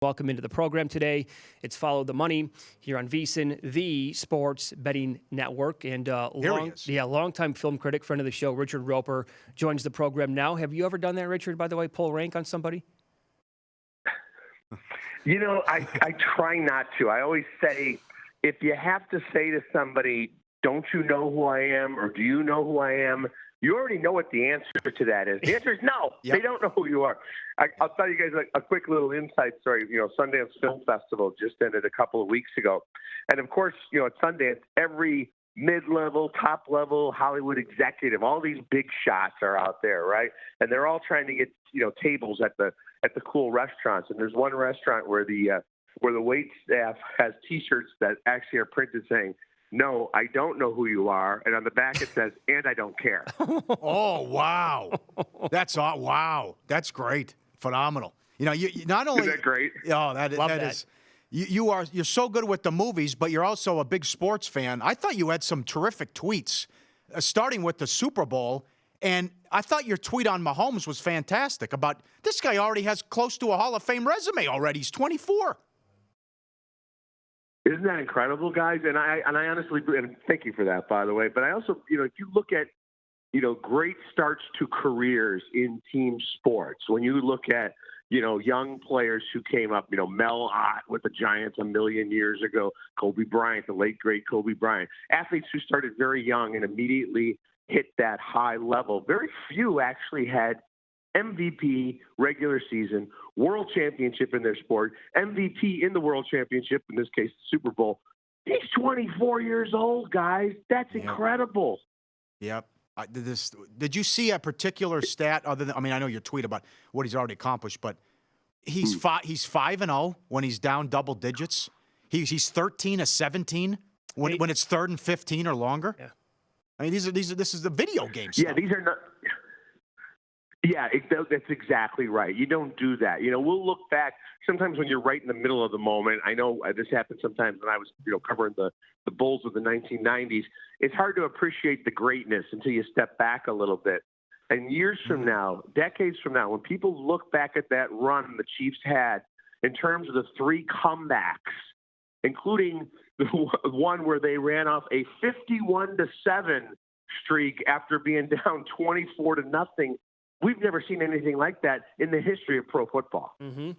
Welcome into the program today. It's Follow the Money here on VSiN, the sports betting network. And longtime film critic, friend of the show, Richard Roeper, joins the program now. Have you ever done that, Richard, by the way, pull rank on somebody? You know, I try not to. I always say, if you have to say to somebody, don't you know who I am, or do you know who I am? You already know what the answer to that is. The answer is no. Yep. They don't know who you are. I'll tell you guys a quick little inside story. You know, Sundance Film Festival just ended a couple of weeks ago. And, of course, you know, at Sundance, every mid-level, top-level Hollywood executive, all these big shots are out there, right? And they're all trying to get, you know, tables at the cool restaurants. And there's one restaurant where the wait staff has T-shirts that actually are printed saying, "No, I don't know who you are," and on the back it says, "And I don't care." Oh, wow. Wow. That's great. Phenomenal. You know, you not only... Is that great? Oh, that is... You're so good with the movies, but you're also a big sports fan. I thought you had some terrific tweets, starting with the Super Bowl, and I thought your tweet on Mahomes was fantastic about this guy already has close to a Hall of Fame resume already. He's 24. Isn't that incredible, guys? And I honestly, and thank you for that, by the way. But I also, you know, if you look at, you know, great starts to careers in team sports, when you look at, you know, young players who came up, you know, Mel Ott with the Giants a million years ago, Kobe Bryant, the late, great Kobe Bryant, athletes who started very young and immediately hit that high level. Very few actually had MVP regular season, world championship in their sport, MVP in the world championship, in this case, the Super Bowl. He's 24 years old, guys. That's incredible. Yep. Did you see a particular stat other than, I mean, I know your tweet about what he's already accomplished, but he's 5-0 when he's down double digits. He's 13-17 when it's 3rd and 15 or longer. Yeah. I mean, this is the video game stuff. Yeah, these are not. Yeah, that's exactly right. You don't do that. You know, we'll look back sometimes when you're right in the middle of the moment. I know this happened sometimes when I was, you know, covering the Bulls of the 1990s. It's hard to appreciate the greatness until you step back a little bit. And years from now, decades from now, when people look back at that run the Chiefs had in terms of the 3 comebacks, including the one where they ran off a 51-7 streak after being down 24-0. We've never seen anything like that in the history of pro football. Mm-hmm.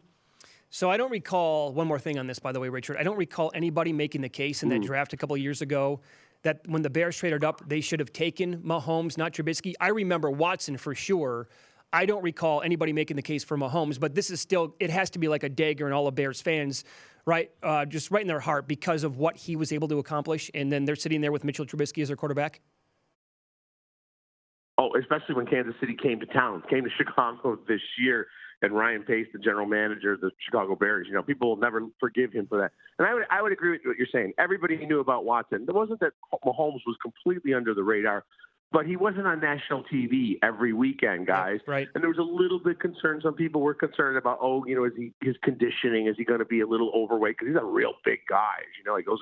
So I don't recall, one more thing on this, by the way, Richard, I don't recall anybody making the case in that draft a couple of years ago that when the Bears traded up, they should have taken Mahomes, not Trubisky. I remember Watson for sure. I don't recall anybody making the case for Mahomes, but this is still, it has to be like a dagger in all of Bears fans, right? Just right in their heart because of what he was able to accomplish. And then they're sitting there with Mitchell Trubisky as their quarterback. Oh, especially when Kansas City came to Chicago this year, and Ryan Pace, the general manager of the Chicago Bears. You know, people will never forgive him for that. And I would agree with what you're saying. Everybody knew about Watson. It wasn't that Mahomes was completely under the radar, but he wasn't on national TV every weekend, guys. Yeah, right. And there was a little bit concerned. Some people were concerned about, you know, his conditioning? Is he going to be a little overweight? Because he's a real big guy. You know, he goes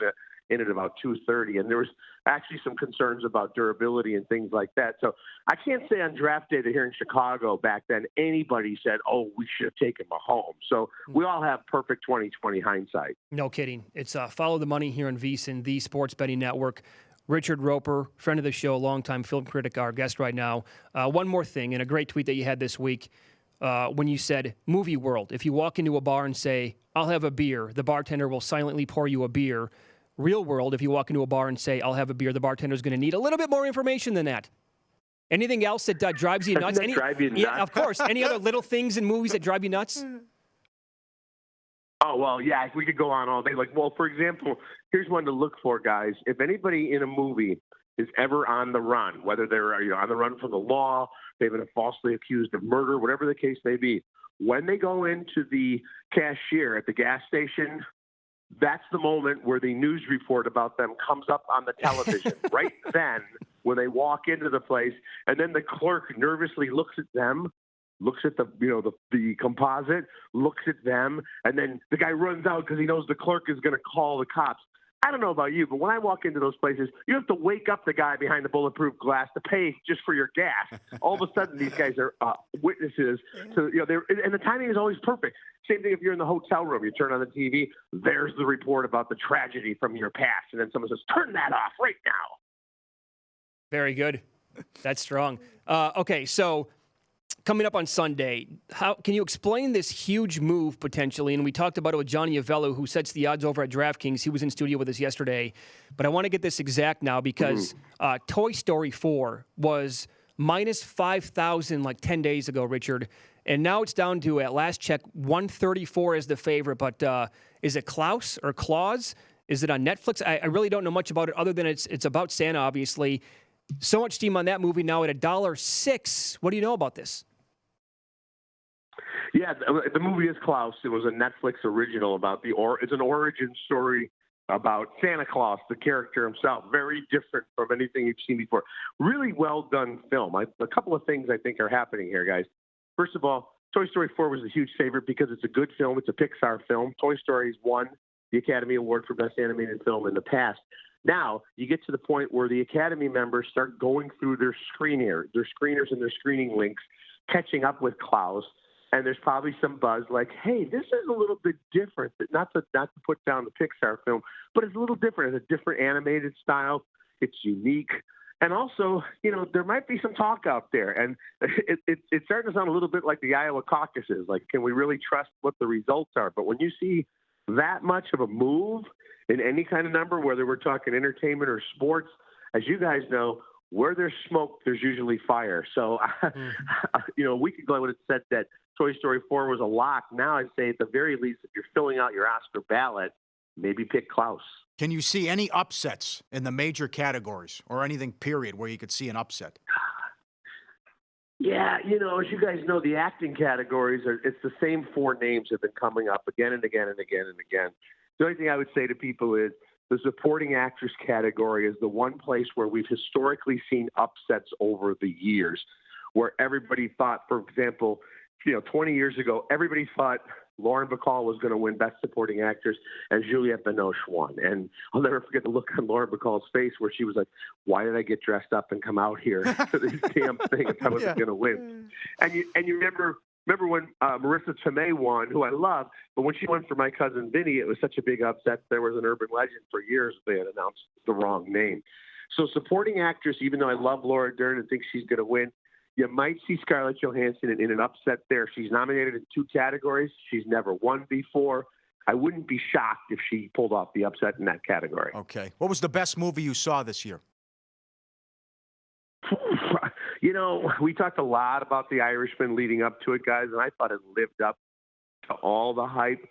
in at about 230, and there was actually some concerns about durability and things like that. So I can't say on draft day that here in Chicago back then anybody said, "Oh, we should have taken Mahomes." So we all have perfect 20/20 hindsight. No kidding. It's Follow the Money here on VSiN, the sports betting network. Richard Roeper, friend of the show, longtime film critic, our guest right now. One more thing, and a great tweet that you had this week when you said, movie world, if you walk into a bar and say, "I'll have a beer," the bartender will silently pour you a beer. Real world, if you walk into a bar and say, "I'll have a beer," the bartender's going to need a little bit more information than that. Anything else that drives you nuts? Drive you nuts? Yeah, of course. Any other little things in movies that drive you nuts? Oh, well, yeah, we could go on all day. Like, well, for example, here's one to look for, guys. If anybody in a movie is ever on the run, whether they're on the run from the law, they've been falsely accused of murder, whatever the case may be, when they go into the cashier at the gas station, that's the moment where the news report about them comes up on the television. Right then, when they walk into the place, and then the clerk nervously looks at them, looks at the composite, looks at them, and then the guy runs out because he knows the clerk is going to call the cops. I don't know about you, but when I walk into those places, you have to wake up the guy behind the bulletproof glass to pay just for your gas. All of a sudden, these guys are witnesses to, and the timing is always perfect. Same thing if you're in the hotel room, you turn on the TV, there's the report about the tragedy from your past, and then someone says, "Turn that off right now." Very good. That's strong. Okay, so coming up on Sunday, how can you explain this huge move potentially? And we talked about it with Johnny Avello, who sets the odds over at DraftKings. He was in studio with us yesterday. But I want to get this exact now because Toy Story 4 was minus 5,000 like 10 days ago, Richard. And now it's down to, at last check, 134 as the favorite. But is it Klaus or Claus? Is it on Netflix? I really don't know much about it other than it's about Santa, obviously. So much steam on that movie now at $1.06. What do you know about this? Yeah, the movie is Klaus. It was a Netflix original about it's an origin story about Santa Claus, the character himself. Very different from anything you've seen before. Really well done film. A couple of things I think are happening here, guys. First of all, Toy Story 4 was a huge favorite because it's a good film. It's a Pixar film. Toy Story's won the Academy Award for Best Animated Film in the past. Now you get to the point where the Academy members start going through their screeners and their screening links, catching up with Klaus. And there's probably some buzz like, hey, this is a little bit different. Not to put down the Pixar film, but it's a little different. It's a different animated style. It's unique. And also, there might be some talk out there. And it's starting to sound a little bit like the Iowa caucuses. Like, can we really trust what the results are? But when you see that much of a move in any kind of number, whether we're talking entertainment or sports, as you guys know, where there's smoke, there's usually fire. So, a week ago I would have said that Toy Story 4 was a lock. Now I'd say at the very least, if you're filling out your Oscar ballot, maybe pick Klaus. Can you see any upsets in the major categories or anything, period, where you could see an upset? Yeah, as you guys know, the acting categories it's the same four names have been coming up again and again and again and again. The only thing I would say to people is the supporting actress category is the one place where we've historically seen upsets over the years, where everybody thought, for example, 20 years ago, everybody thought Lauren Bacall was going to win Best Supporting Actress, and Juliette Binoche won. And I'll never forget the look on Lauren Bacall's face where she was like, why did I get dressed up and come out here to this damn thing if I wasn't going to win? And you remember when Marissa Tomei won, who I love, but when she won for My Cousin Vinny, it was such a big upset. There was an urban legend for years that they had announced the wrong name. So supporting actress, even though I love Laura Dern and think she's going to win, you might see Scarlett Johansson in an upset there. She's nominated in 2 categories. She's never won before. I wouldn't be shocked if she pulled off the upset in that category. Okay. What was the best movie you saw this year? We talked a lot about The Irishman leading up to it, guys, and I thought it lived up to all the hype.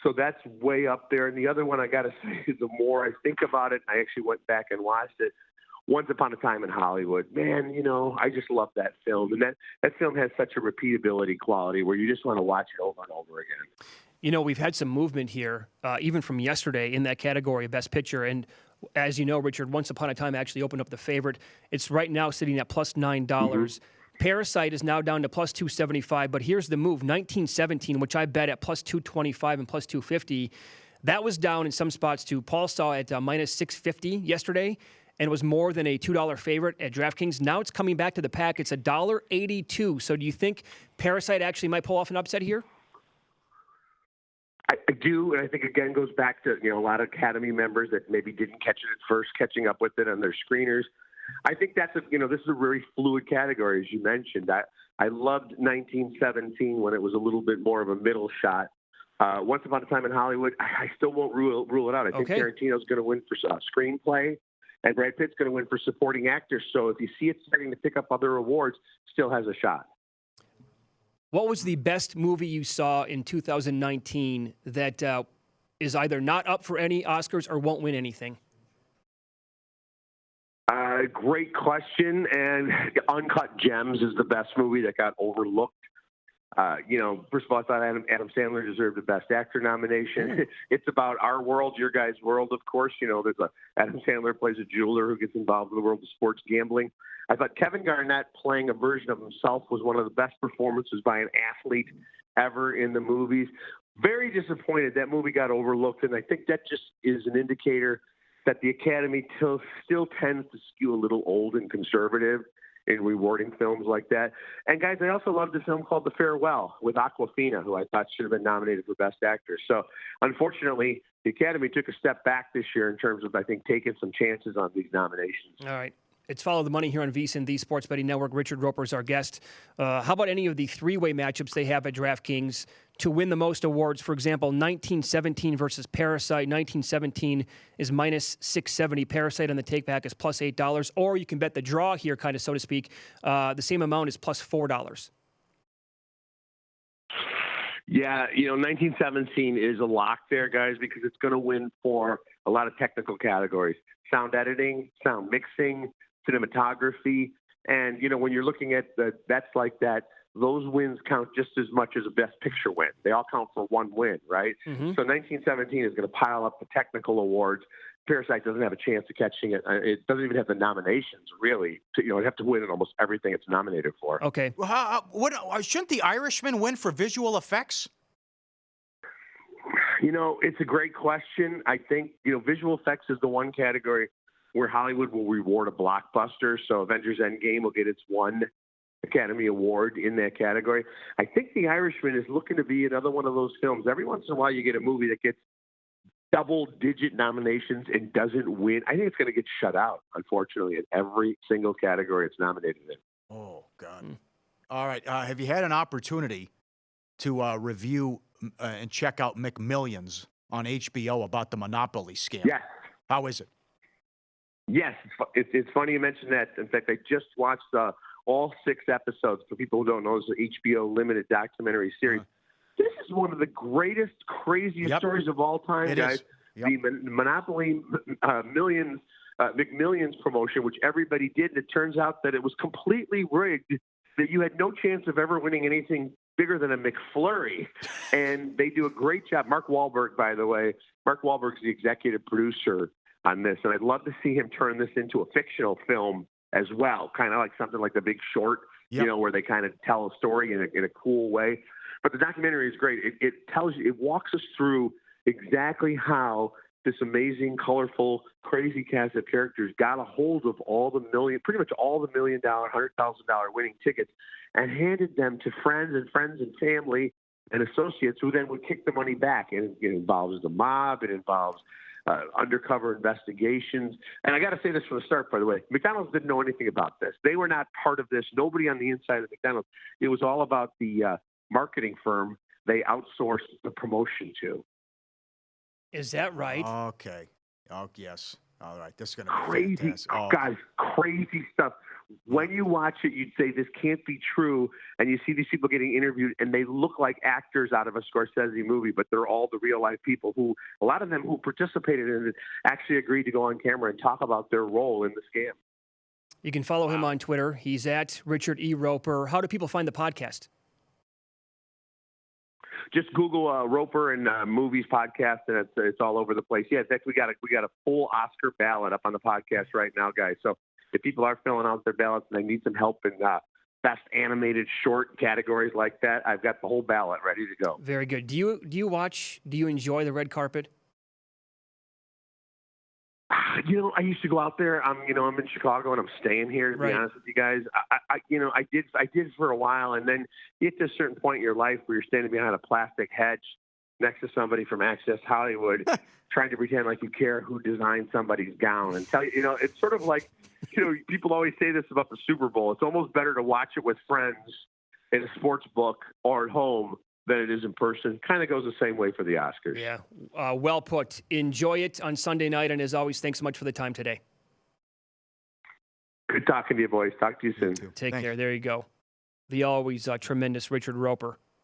So that's way up there. And the other one I got to say is the more I think about it, I actually went back and watched it. Once Upon a Time in Hollywood. Man, I just love that film. And that film has such a repeatability quality where you just want to watch it over and over again. We've had some movement here, even from yesterday in that category of Best Picture. And as you know, Richard, Once Upon a Time actually opened up the favorite. It's right now sitting at plus $9. Mm-hmm. Parasite is now down to plus 275. But here's the move. 1917, which I bet at plus 225 and plus 250. That was down in some spots to Paul saw at minus 650 yesterday. And it was more than a $2 favorite at DraftKings. Now it's coming back to the pack. It's $1.82. So do you think Parasite actually might pull off an upset here? I do, and I think, again, goes back to, a lot of Academy members that maybe didn't catch it at first, catching up with it on their screeners. I think that's this is a very fluid category, as you mentioned. I loved 1917 when it was a little bit more of a middle shot. Once Upon a Time in Hollywood, I still won't rule it out. I think Tarantino's going to win for screenplay. And Brad Pitt's going to win for supporting actor. So if you see it starting to pick up other awards, still has a shot. What was the best movie you saw in 2019 that is either not up for any Oscars or won't win anything? Great question. And Uncut Gems is the best movie that got overlooked. First of all, I thought Adam Sandler deserved the Best Actor nomination. It's about our world, your guys' world, of course. There's Adam Sandler plays a jeweler who gets involved in the world of sports gambling. I thought Kevin Garnett playing a version of himself was one of the best performances by an athlete ever in the movies. Very disappointed that movie got overlooked, and I think that just is an indicator that the Academy still tends to skew a little old and conservative in rewarding films like that. And guys, I also loved a film called The Farewell with Awkwafina, who I thought should have been nominated for Best Actor. So unfortunately, the Academy took a step back this year in terms of, I think, taking some chances on these nominations. All right. It's Follow the Money here on VSiN, the Sports Betting Network. Richard Roeper is our guest. How about any of the three-way matchups they have at DraftKings to win the most awards? For example, 1917 versus Parasite. 1917 is minus 670. Parasite on the take-back is plus $8. Or you can bet the draw here, kind of, so to speak. The same amount is plus $4. Yeah, 1917 is a lock there, guys, because it's going to win for a lot of technical categories. Sound editing, sound mixing, cinematography. And, when you're looking at the bets like that, those wins count just as much as a Best Picture win. They all count for one win, right? Mm-hmm. So 1917 is going to pile up the technical awards. Parasite doesn't have a chance of catching it. It doesn't even have the nominations, really. It'd have to win in almost everything it's nominated for. Okay. Well, shouldn't The Irishman win for visual effects? It's a great question. I think, visual effects is the one category where Hollywood will reward a blockbuster. So Avengers Endgame will get its one Academy Award in that category. I think The Irishman is looking to be another one of those films. Every once in a while you get a movie that gets double-digit nominations and doesn't win. I think it's going to get shut out, unfortunately, in every single category it's nominated in. Oh, God. All right. Have you had an opportunity to review and check out McMillions on HBO about the Monopoly scam? Yes. How is it? Yes. It's funny you mentioned that. In fact, I just watched all 6 episodes. For people who don't know, it's an HBO limited documentary series. This is one of the greatest, craziest stories of all time, guys. Yep. The Monopoly McMillions promotion, which everybody did, and it turns out that it was completely rigged, that you had no chance of ever winning anything bigger than a McFlurry. And they do a great job. Mark Wahlberg, by the way, Mark Wahlberg's the executive producer on this, and I'd love to see him turn this into a fictional film as well, kind of like something like The Big Short, where they kind of tell a story in a cool way. But the documentary is great. It tells you, it walks us through exactly how this amazing, colorful, crazy cast of characters got a hold of pretty much all the $1 million, $100,000 winning tickets and handed them to friends and family and associates who then would kick the money back. And it involves the mob. It involves undercover investigations. And I got to say this from the start, by the way. McDonald's didn't know anything about this. They were not part of this. Nobody on the inside of McDonald's. It was all about the marketing firm they outsourced the promotion to. Is that right? Okay. Oh, yes. All right. This is going to be crazy. fantastic. Oh. Guys, crazy stuff. When you watch it, you'd say this can't be true, and you see these people getting interviewed, and they look like actors out of a Scorsese movie, but they're all the real-life people who, a lot of them who participated in it, actually agreed to go on camera and talk about their role in the scam. You can follow him on Twitter. He's at Richard E. Roeper. How do people find the podcast? Just Google Roeper and Movies podcast, and it's all over the place. Yeah, in fact, we got a full Oscar ballot up on the podcast right now, guys. So if people are filling out their ballots and they need some help in best animated short categories like that, I've got the whole ballot ready to go. Very good. Do you enjoy the red carpet? I used to go out there. I'm in Chicago and I'm staying here. To be honest with you guys, I did for a while, and then you get to a certain point in your life where you're standing behind a plastic hedge next to somebody from Access Hollywood, trying to pretend like you care who designed somebody's gown, and tell you, it's sort of like, people always say this about the Super Bowl. It's almost better to watch it with friends in a sports book or at home than it is in person. Kind of goes the same way for the Oscars. Yeah, well put. Enjoy it on Sunday night, and as always, thanks so much for the time today. Good talking to you, boys. Talk to you soon. Take care. There you go. The always tremendous Richard Roeper.